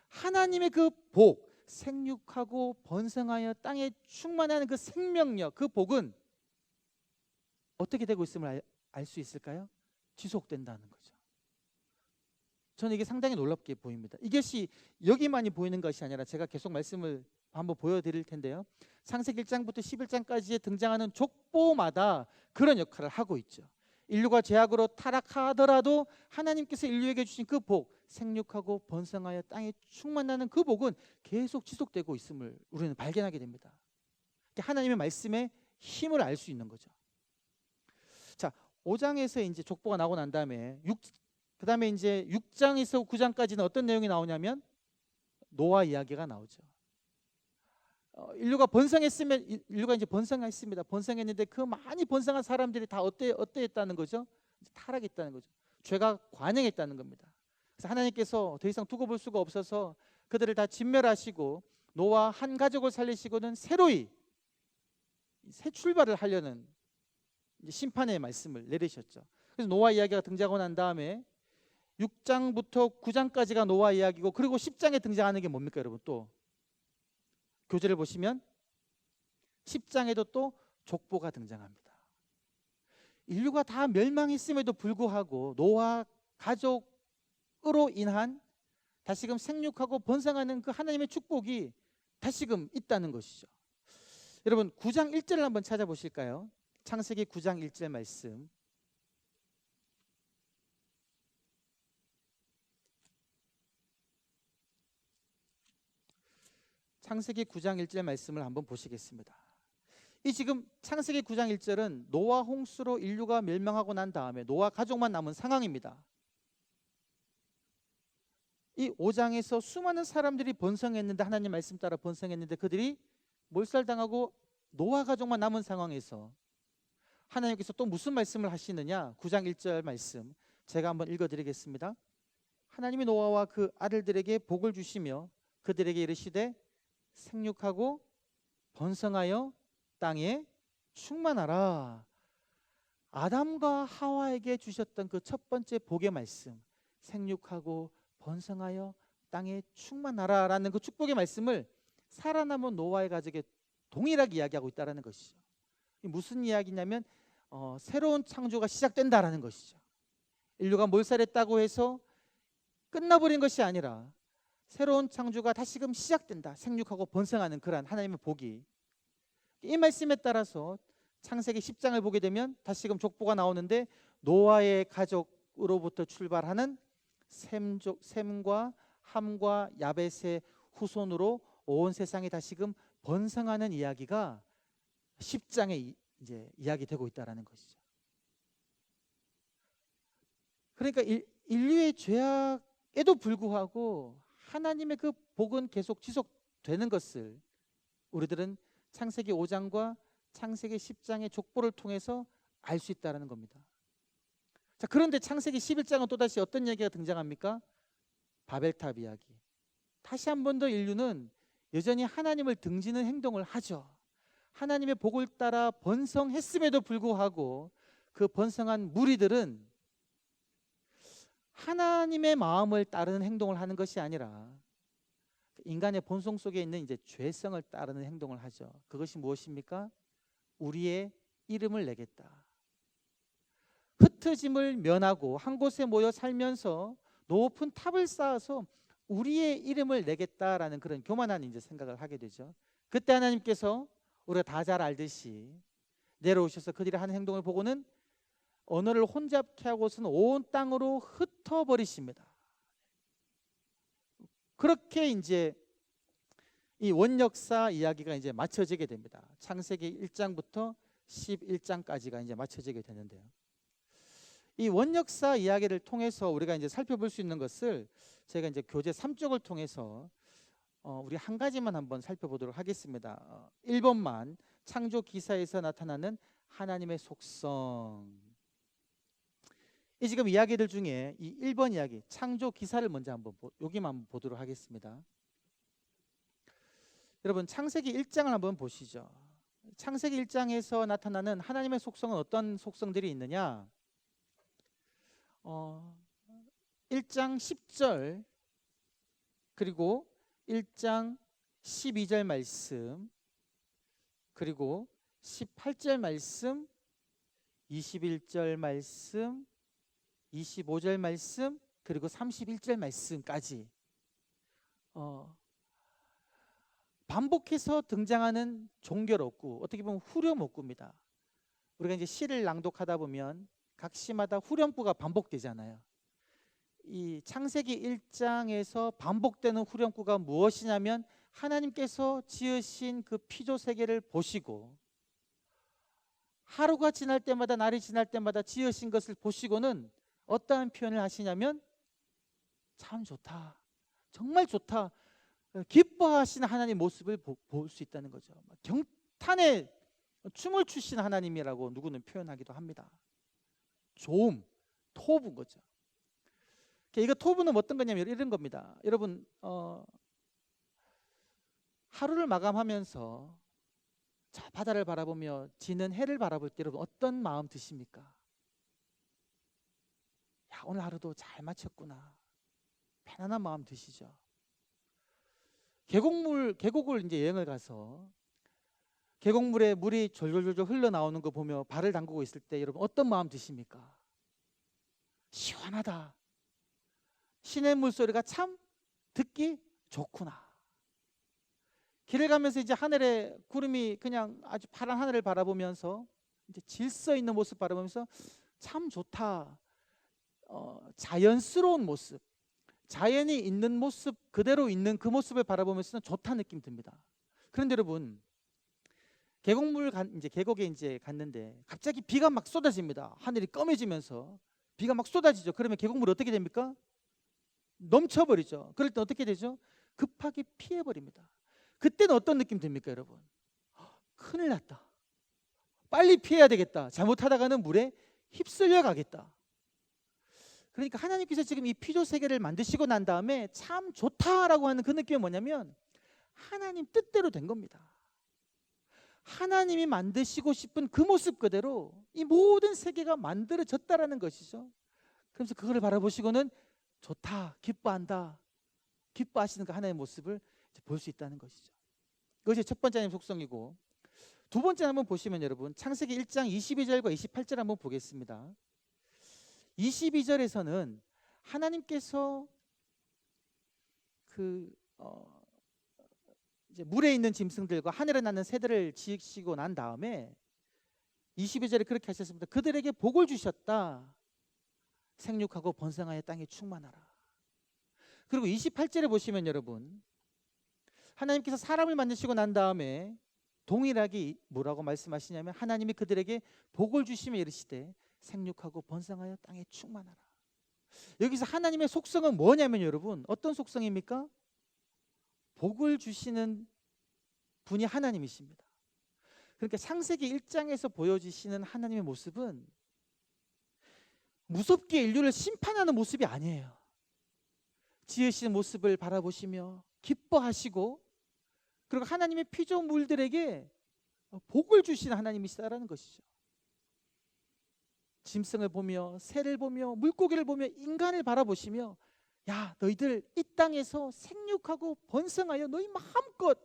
하나님의 그 복, 생육하고 번성하여 땅에 충만하는 그 생명력, 그 복은 어떻게 되고 있음을 알 수 있을까요? 지속된다는 거죠. 저는 이게 상당히 놀랍게 보입니다. 이것이 여기만이 보이는 것이 아니라 제가 계속 말씀을 한번 보여드릴 텐데요. 창세기 1장부터 11장까지에 등장하는 족보마다 그런 역할을 하고 있죠. 인류가 죄악으로 타락하더라도 하나님께서 인류에게 주신 그 복, 생육하고 번성하여 땅에 충만하는 그 복은 계속 지속되고 있음을 우리는 발견하게 됩니다. 하나님의 말씀에 힘을 알 수 있는 거죠. 자, 5장에서 이제 족보가 나오고 난 다음에 그다음에 이제 6장에서 9장까지는 어떤 내용이 나오냐면 노아 이야기가 나오죠. 인류가 이제 번성했습니다. 번성했는데 그 많이 번성한 사람들이 다 어때했다는 거죠? 타락했다는 거죠. 죄가 관영했다는 겁니다. 그래서 하나님께서 더 이상 두고 볼 수가 없어서 그들을 다 진멸하시고 노아 한 가족을 살리시고는 새로이 새 출발을 하려는 심판의 말씀을 내리셨죠. 그래서 노아 이야기가 등장하고 난 다음에 6장부터 9장까지가 노아 이야기고, 그리고 10장에 등장하는 게 뭡니까 여러분? 또 교재를 보시면 10장에도 또 족보가 등장합니다. 인류가 다 멸망했음에도 불구하고 노아 가족으로 인한 다시금 생육하고 번성하는 그 하나님의 축복이 다시금 있다는 것이죠. 여러분 9장 1절을 한번 찾아보실까요? 창세기 9장 1절 말씀. 창세기 9장 1절 말씀을 한번 보시겠습니다. 이 지금 창세기 9장 1절은 노아 홍수로 인류가 멸망하고 난 다음에 노아 가족만 남은 상황입니다. 이 5장에서 수많은 사람들이 번성했는데, 하나님 말씀 따라 번성했는데 그들이 몰살당하고 노아 가족만 남은 상황에서 하나님께서 또 무슨 말씀을 하시느냐? 9장 1절 말씀 제가 한번 읽어드리겠습니다. 하나님이 노아와 그 아들들에게 복을 주시며 그들에게 이르시되 생육하고 번성하여 땅에 충만하라. 아담과 하와에게 주셨던 그 첫 번째 복의 말씀, 생육하고 번성하여 땅에 충만하라라는 그 축복의 말씀을 살아남은 노아의 가족에 동일하게 이야기하고 있다는 것이죠. 무슨 이야기냐면 새로운 창조가 시작된다라는 것이죠. 인류가 몰살했다고 해서 끝나버린 것이 아니라 새로운 창조가 다시금 시작된다. 생육하고 번성하는 그러한 하나님의 복이, 이 말씀에 따라서 창세기 10장을 보게 되면 다시금 족보가 나오는데 노아의 가족으로부터 출발하는 셈과 함과 야벳의 후손으로 온 세상이 다시금 번성하는 이야기가 10장에 이제 이야기되고 있다라는 것이죠. 그러니까 인류의 죄악에도 불구하고 하나님의 그 복은 계속 지속되는 것을 우리들은 창세기 5장과 창세기 10장의 족보를 통해서 알 수 있다는 겁니다. 자, 그런데 창세기 11장은 또다시 어떤 얘기가 등장합니까? 바벨탑 이야기. 다시 한 번 더 인류는 여전히 하나님을 등지는 행동을 하죠. 하나님의 복을 따라 번성했음에도 불구하고 그 번성한 무리들은 하나님의 마음을 따르는 행동을 하는 것이 아니라 인간의 본성 속에 있는 이제 죄성을 따르는 행동을 하죠. 그것이 무엇입니까? 우리의 이름을 내겠다. 흩어짐을 면하고 한 곳에 모여 살면서 높은 탑을 쌓아서 우리의 이름을 내겠다라는 그런 교만한 이제 생각을 하게 되죠. 그때 하나님께서 우리가 다 잘 알듯이 내려오셔서 그들이 하는 행동을 보고는 언어를 혼잡케 하고서는 온 땅으로 흩어버리십니다. 그렇게 이제 이 원역사 이야기가 이제 맞춰지게 됩니다. 창세기 1장부터 11장까지가 이제 맞춰지게 되는데요. 이 원역사 이야기를 통해서 우리가 이제 살펴볼 수 있는 것을 제가 이제 교재 3쪽을 통해서 우리 한 가지만 한번 살펴보도록 하겠습니다. 1번만 창조 기사에서 나타나는 하나님의 속성. 이 지금 이야기들 중에 이 1번 이야기 창조 기사를 먼저 한번 여기만 한번 보도록 하겠습니다. 여러분 창세기 1장을 한번 보시죠. 창세기 1장에서 나타나는 하나님의 속성은 어떤 속성들이 있느냐? 1장 10절 그리고 1장 12절 말씀 그리고 18절 말씀 21절 말씀 25절 말씀 그리고 31절 말씀까지 반복해서 등장하는 종결 어구, 어떻게 보면 후렴 어구입니다. 우리가 이제 시를 낭독하다 보면 각시마다 후렴구가 반복되잖아요. 이 창세기 1장에서 반복되는 후렴구가 무엇이냐면 하나님께서 지으신 그 피조 세계를 보시고 하루가 지날 때마다 날이 지날 때마다 지으신 것을 보시고는 어떠한 표현을 하시냐면 참 좋다, 정말 좋다, 기뻐하시는 하나님 모습을 볼 수 있다는 거죠. 경탄에 춤을 추시는 하나님이라고 누구는 표현하기도 합니다. 좋음, 토부인 거죠. 이거 토부는 어떤 거냐면 이런 겁니다. 여러분 하루를 마감하면서 저 바다를 바라보며 지는 해를 바라볼 때 여러분 어떤 마음 드십니까? 야, 오늘 하루도 잘 마쳤구나, 편안한 마음 드시죠. 계곡을 이제 여행을 가서 계곡물에 물이 졸졸졸 흘러나오는 거 보며 발을 담그고 있을 때 여러분 어떤 마음 드십니까? 시원하다, 시냇물 소리가 참 듣기 좋구나. 길을 가면서 이제 하늘에 구름이 그냥 아주 파란 하늘을 바라보면서 이제 질서 있는 모습 바라보면서 참 좋다. 자연스러운 모습, 자연이 있는 모습 그대로 있는 그 모습을 바라보면서는 좋다는 느낌 듭니다. 그런데 여러분 계곡에 이제 갔는데 갑자기 비가 막 쏟아집니다. 하늘이 검해지면서 비가 막 쏟아지죠. 그러면 계곡물이 어떻게 됩니까? 넘쳐버리죠. 그럴 때 어떻게 되죠? 급하게 피해버립니다. 그때는 어떤 느낌 듭니까, 여러분? 큰일 났다, 빨리 피해야 되겠다, 잘못하다가는 물에 휩쓸려 가겠다. 그러니까 하나님께서 지금 이 피조 세계를 만드시고 난 다음에 참 좋다라고 하는 그 느낌이 뭐냐면 하나님 뜻대로 된 겁니다. 하나님이 만드시고 싶은 그 모습 그대로 이 모든 세계가 만들어졌다라는 것이죠. 그래서 그거를 바라보시고는 좋다, 기뻐한다, 기뻐하시는 그 하나님의 모습을 볼 수 있다는 것이죠. 그것이 첫 번째 하나님의 속성이고, 두 번째 한번 보시면 여러분 창세기 1장 22절과 28절 한번 보겠습니다. 22절에서는 하나님께서 이제 물에 있는 짐승들과 하늘에 나는 새들을 지으시고 난 다음에 22절에 그렇게 하셨습니다. 그들에게 복을 주셨다. 생육하고 번성하여 땅에 충만하라. 그리고 28절에 보시면 여러분 하나님께서 사람을 만드시고 난 다음에 동일하게 뭐라고 말씀하시냐면 하나님이 그들에게 복을 주시며 이르시되 생육하고 번성하여 땅에 충만하라. 여기서 하나님의 속성은 뭐냐면 여러분 어떤 속성입니까? 복을 주시는 분이 하나님이십니다. 그러니까 창세기 1장에서 보여주시는 하나님의 모습은 무섭게 인류를 심판하는 모습이 아니에요. 지으신 모습을 바라보시며 기뻐하시고 그리고 하나님의 피조물들에게 복을 주시는 하나님이시다라는 것이죠. 짐승을 보며 새를 보며 물고기를 보며 인간을 바라보시며 야, 너희들 이 땅에서 생육하고 번성하여 너희 마음껏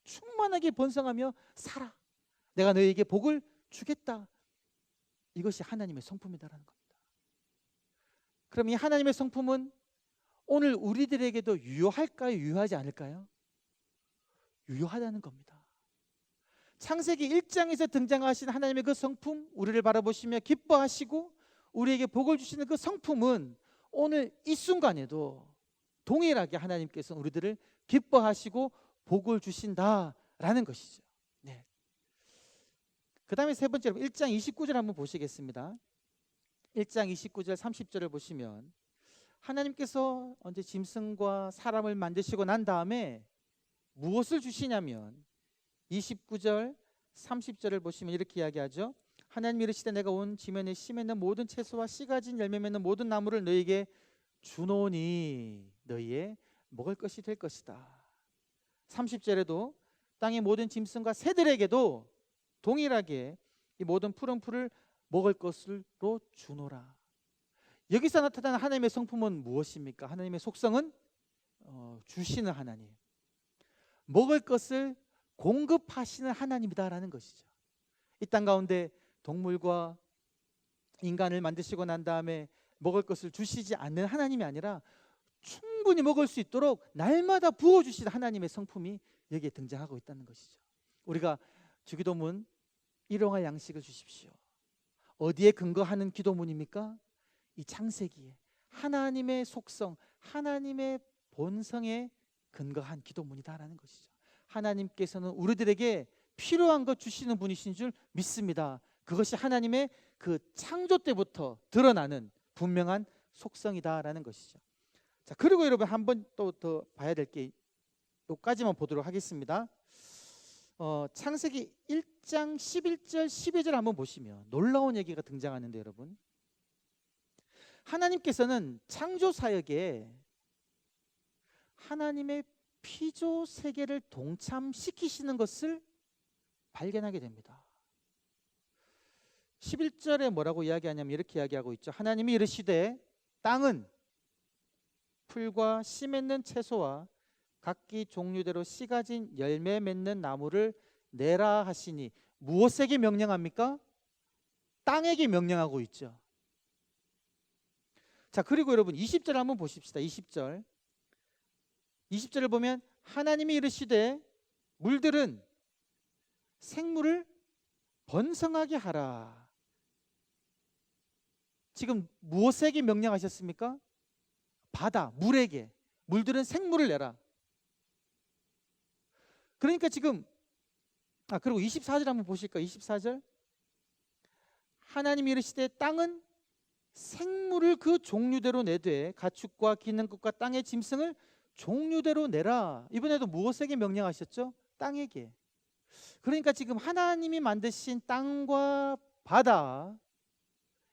충만하게 번성하며 살아. 내가 너희에게 복을 주겠다. 이것이 하나님의 성품이다라는 겁니다. 그럼 이 하나님의 성품은 오늘 우리들에게도 유효할까요? 유효하지 않을까요? 유효하다는 겁니다. 창세기 1장에서 등장하신 하나님의 그 성품, 우리를 바라보시며 기뻐하시고 우리에게 복을 주시는 그 성품은 오늘 이 순간에도 동일하게 하나님께서 우리들을 기뻐하시고 복을 주신다라는 것이죠. 네. 그 다음에 세 번째로 1장 29절 한번 보시겠습니다. 1장 29절 30절을 보시면 하나님께서 언제 짐승과 사람을 만드시고 난 다음에 무엇을 주시냐면 29절 30절을 보시면 이렇게 이야기하죠. 하나님이 이르시되 내가 온 지면에 씨 맺는 모든 채소와 씨 가진 열매 맺는 모든 나무를 너희에게 주노니 너희의 먹을 것이 될 것이다. 30절에도 땅의 모든 짐승과 새들에게도 동일하게 이 모든 푸른 풀을 먹을 것으로 주노라. 여기서 나타나는 하나님의 성품은 무엇입니까? 하나님의 속성은 주시는 하나님, 먹을 것을 공급하시는 하나님이다라는 것이죠. 이 땅 가운데 동물과 인간을 만드시고 난 다음에 먹을 것을 주시지 않는 하나님이 아니라 충분히 먹을 수 있도록 날마다 부어주시는 하나님의 성품이 여기에 등장하고 있다는 것이죠. 우리가 주기도문 일용할 양식을 주십시오. 어디에 근거하는 기도문입니까? 이 창세기에 하나님의 속성, 하나님의 본성에 근거한 기도문이다라는 것이죠. 하나님께서는 우리들에게 필요한 것 주시는 분이신 줄 믿습니다. 그것이 하나님의 그 창조 때부터 드러나는 분명한 속성이다라는 것이죠. 자, 그리고 여러분 한 번 또 더 봐야 될 게 여기까지만 보도록 하겠습니다. 창세기 1장 11절 12절 한번 보시면 놀라운 얘기가 등장하는데, 여러분 하나님께서는 창조 사역에 하나님의 피조 세계를 동참시키시는 것을 발견하게 됩니다. 11절에 뭐라고 이야기하냐면 이렇게 이야기하고 있죠. 하나님이 이르시되 땅은 풀과 씨 맺는 채소와 각기 종류대로 씨 가진 열매 맺는 나무를 내라 하시니, 무엇에게 명령합니까? 땅에게 명령하고 있죠. 자, 그리고 여러분 20절 한번 보십시다. 20절을 보면 하나님이 이르시되 물들은 생물을 번성하게 하라. 지금 무엇에게 명령하셨습니까? 바다, 물에게. 물들은 생물을 내라. 그러니까 지금 그리고 24절 한번 보실까요? 24절. 하나님이 이르시되 땅은 생물을 그 종류대로 내되 가축과 기는 것과 땅의 짐승을 종류대로 내라. 이번에도 무엇에게 명령하셨죠? 땅에게. 그러니까 지금 하나님이 만드신 땅과 바다,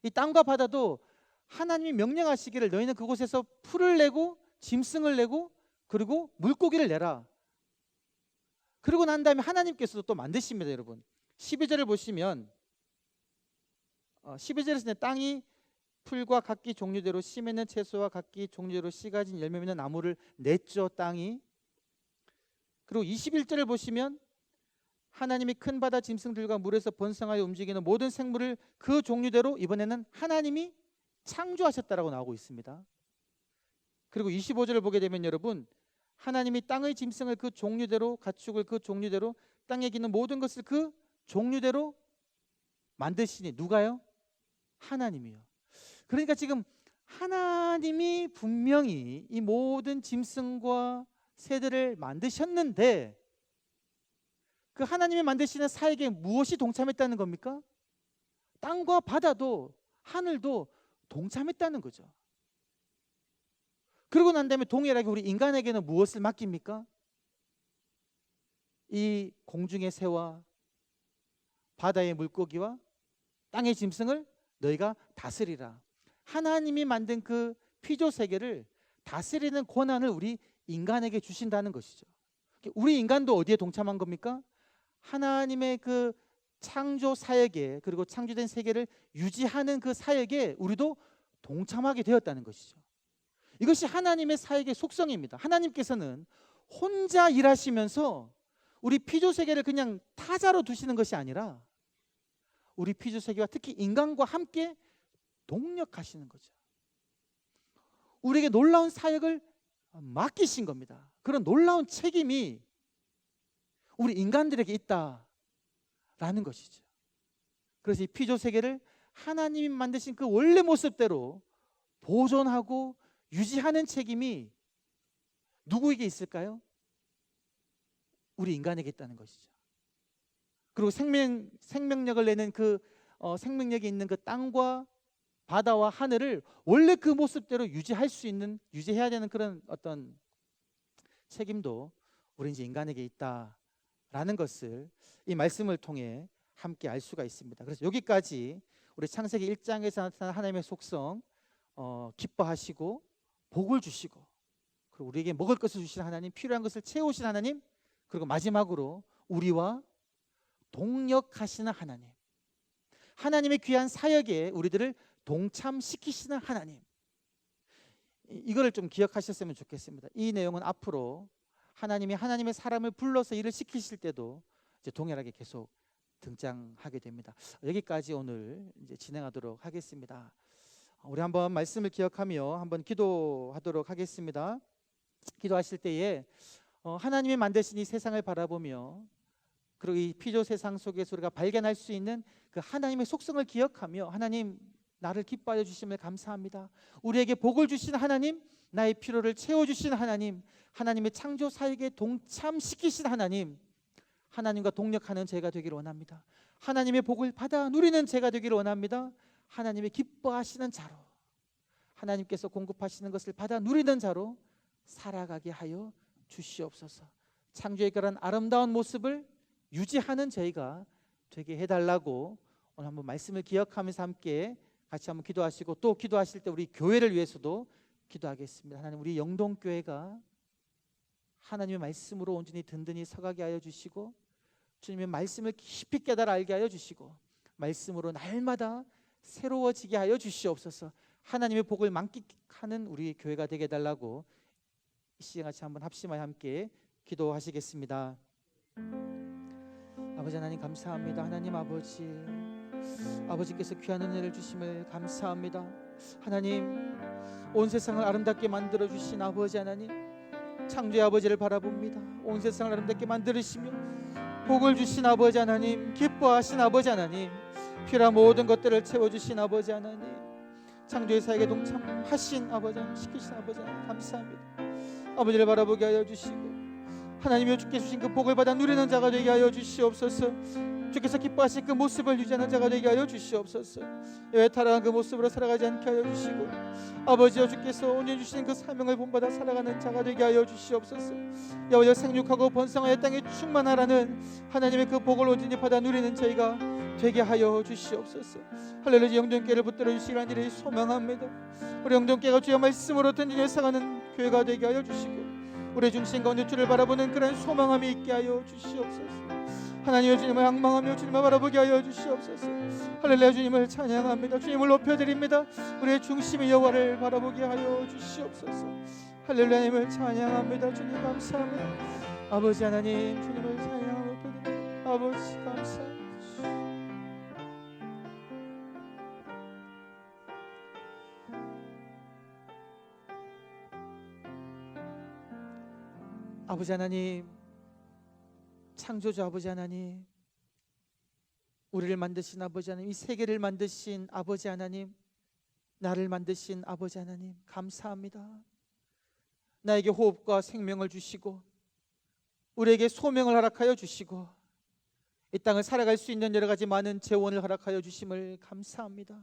이 땅과 바다도 하나님이 명령하시기를 너희는 그곳에서 풀을 내고 짐승을 내고 그리고 물고기를 내라. 그러고 난 다음에 하나님께서도 또 만드십니다, 여러분. 12절을 보시면 12절에서 땅이 풀과 각기 종류대로 씨 맺는 채소와 각기 종류대로 씨 가진 열매 맺는 나무를 냈죠, 땅이. 그리고 21절을 보시면 하나님이 큰 바다 짐승들과 물에서 번성하여 움직이는 모든 생물을 그 종류대로 이번에는 하나님이 창조하셨다라고 나오고 있습니다. 그리고 25절을 보게 되면 여러분, 하나님이 땅의 짐승을 그 종류대로, 가축을 그 종류대로, 땅에 기는 모든 것을 그 종류대로 만드시니, 누가요? 하나님이요. 그러니까 지금 하나님이 분명히 이 모든 짐승과 새들을 만드셨는데, 그 하나님이 만드시는 사역에 무엇이 동참했다는 겁니까? 땅과 바다도 하늘도 동참했다는 거죠. 그러고 난 다음에 동일하게 우리 인간에게는 무엇을 맡깁니까? 이 공중의 새와 바다의 물고기와 땅의 짐승을 너희가 다스리라. 하나님이 만든 그 피조 세계를 다스리는 권한을 우리 인간에게 주신다는 것이죠. 우리 인간도 어디에 동참한 겁니까? 하나님의 그 창조 사역에, 그리고 창조된 세계를 유지하는 그 사역에 우리도 동참하게 되었다는 것이죠. 이것이 하나님의 사역의 속성입니다. 하나님께서는 혼자 일하시면서 우리 피조 세계를 그냥 타자로 두시는 것이 아니라 우리 피조 세계와 특히 인간과 함께 동력하시는 거죠. 우리에게 놀라운 사역을 맡기신 겁니다. 그런 놀라운 책임이 우리 인간들에게 있다라는 것이죠. 그래서 이 피조 세계를 하나님이 만드신 그 원래 모습대로 보존하고 유지하는 책임이 누구에게 있을까요? 우리 인간에게 있다는 것이죠. 그리고 생명력을 내는 그 생명력이 있는 그 땅과 바다와 하늘을 원래 그 모습대로 유지해야 되는 그런 어떤 책임도 우리 이제 인간에게 있다라는 것을 이 말씀을 통해 함께 알 수가 있습니다. 그래서 여기까지 우리 창세기 1장에서 나타난 하나님의 속성, 기뻐하시고 복을 주시고, 그리고 우리에게 먹을 것을 주시는 하나님, 필요한 것을 채우시는 하나님, 그리고 마지막으로 우리와 동역하시는 하나님, 하나님의 귀한 사역에 우리들을 동참시키시는 하나님, 이거를 좀 기억하셨으면 좋겠습니다. 이 내용은 앞으로 하나님이 하나님의 사람을 불러서 일을 시키실 때도 이제 동일하게 계속 등장하게 됩니다. 여기까지 오늘 이제 진행하도록 하겠습니다. 우리 한번 말씀을 기억하며 한번 기도하도록 하겠습니다. 기도하실 때에 하나님이 만드신 이 세상을 바라보며 그리고 이 피조 세상 속에서 우리가 발견할 수 있는 그 하나님의 속성을 기억하며, 하나님 나를 기뻐하여 주심을 감사합니다. 우리에게 복을 주신 하나님, 나의 필요를 채워주신 하나님, 하나님의 창조 사역에 동참시키신 하나님, 하나님과 동력하는 제가 되기를 원합니다. 하나님의 복을 받아 누리는 제가 되기를 원합니다. 하나님의 기뻐하시는 자로, 하나님께서 공급하시는 것을 받아 누리는 자로 살아가게 하여 주시옵소서. 창조의 그런 아름다운 모습을 유지하는 저희가 되게 해달라고 오늘 한번 말씀을 기억하면서 함께 같이 한번 기도하시고, 또 기도하실 때 우리 교회를 위해서도 기도하겠습니다. 하나님, 우리 영동교회가 하나님의 말씀으로 온전히 든든히 서가게 하여 주시고, 주님의 말씀을 깊이 깨달아 알게 하여 주시고, 말씀으로 날마다 새로워지게 하여 주시옵소서. 하나님의 복을 만끽하는 우리 교회가 되게 해달라고 이 시간 같이 한번 합심하여 함께 기도하시겠습니다. 아버지 하나님 감사합니다. 하나님 아버지께서 귀한 은혜를 주심을 감사합니다. 하나님, 온 세상을 아름답게 만들어 주신 아버지 하나님, 창조의 아버지를 바라봅니다. 온 세상을 아름답게 만들으시며 복을 주신 아버지 하나님, 기뻐하신 아버지 하나님, 필요한 모든 것들을 채워주신 아버지 하나님, 창조의 사역에 동참하신 아버지 하나님, 시키신 아버지 하나님 감사합니다. 아버지를 바라보게 하여 주시고, 하나님이 주께 주신 그 복을 받아 누리는 자가 되게 하여 주시옵소서. 주께서 기뻐하신 그 모습을 유지하는 자가 되게 하여 주시옵소서. 외타락한 그 모습으로 살아가지 않게 하여 주시고, 아버지여 주께서 온전히 주시는 그 사명을 본받아 살아가는 자가 되게 하여 주시옵소서. 여호와 생육하고 번성하여 땅에 충만하라는 하나님의 그 복을 온전히 받아 누리는 저희가 되게 하여 주시옵소서. 할렐루야. 영동교회를 붙들어 주시기를 간절히 소망합니다. 우리 영동교회가 주의 말씀으로 든든히 살아가는 교회가 되게 하여 주시고, 우리 중심 가운데 주를 바라보는 그런 소망함이 있게 하여 주시옵소서. 하나님의 주님을仰망하며 주님을 바라보게 하여 주시옵소서. 할렐루야. 주님을 찬양합니다. 주님을 높여드립니다. 우리의 중심의 여호와를 바라보게 하여 주시옵소서. 할렐루야. 주님을 찬양합니다. 주님 감사합니다. 아버지 하나님, 주님을 찬양하며 높여드립니다. 아버지 감사합니다. 아버지 하나님, 창조주 아버지 하나님, 우리를 만드신 아버지 하나님, 이 세계를 만드신 아버지 하나님, 나를 만드신 아버지 하나님 감사합니다. 나에게 호흡과 생명을 주시고, 우리에게 소명을 허락하여 주시고, 이 땅을 살아갈 수 있는 여러 가지 많은 재원을 허락하여 주심을 감사합니다.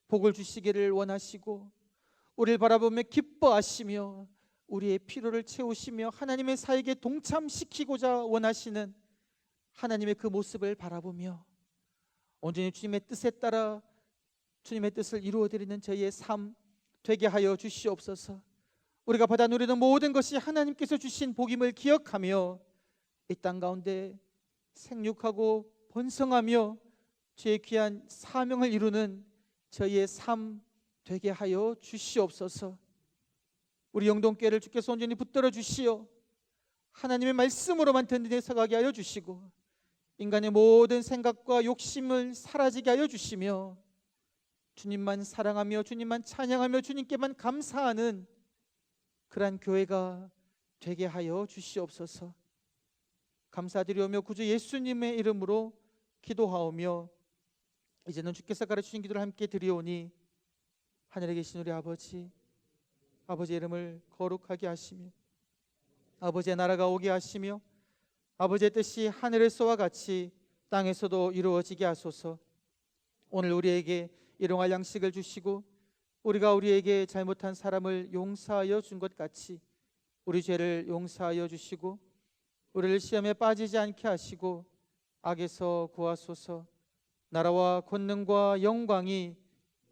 복을 주시기를 원하시고, 우리를 바라보며 기뻐하시며 우리의 필요를 채우시며 하나님의 사역에 동참시키고자 원하시는 하나님의 그 모습을 바라보며 온전히 주님의 뜻에 따라 주님의 뜻을 이루어드리는 저희의 삶 되게 하여 주시옵소서. 우리가 받아 누리는 모든 것이 하나님께서 주신 복임을 기억하며 이 땅 가운데 생육하고 번성하며 주의 귀한 사명을 이루는 저희의 삶 되게 하여 주시옵소서. 우리 영동교회를 주께서 온전히 붙들어 주시어 하나님의 말씀으로만 든든히 서가게 하여 주시고, 인간의 모든 생각과 욕심을 사라지게 하여 주시며 주님만 사랑하며 주님만 찬양하며 주님께만 감사하는 그러한 교회가 되게 하여 주시옵소서. 감사드리오며 구주 예수님의 이름으로 기도하오며 이제는 주께서 가르치신 기도를 함께 드리오니, 하늘에 계신 우리 아버지, 아버지의 이름을 거룩하게 하시며 아버지의 나라가 오게 하시며 아버지의 뜻이 하늘에서와 같이 땅에서도 이루어지게 하소서. 오늘 우리에게 일용할 양식을 주시고, 우리가 우리에게 잘못한 사람을 용서하여 준 것 같이 우리 죄를 용서하여 주시고, 우리를 시험에 빠지지 않게 하시고 악에서 구하소서. 나라와 권능과 영광이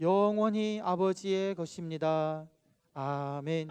영원히 아버지의 것입니다. 아멘.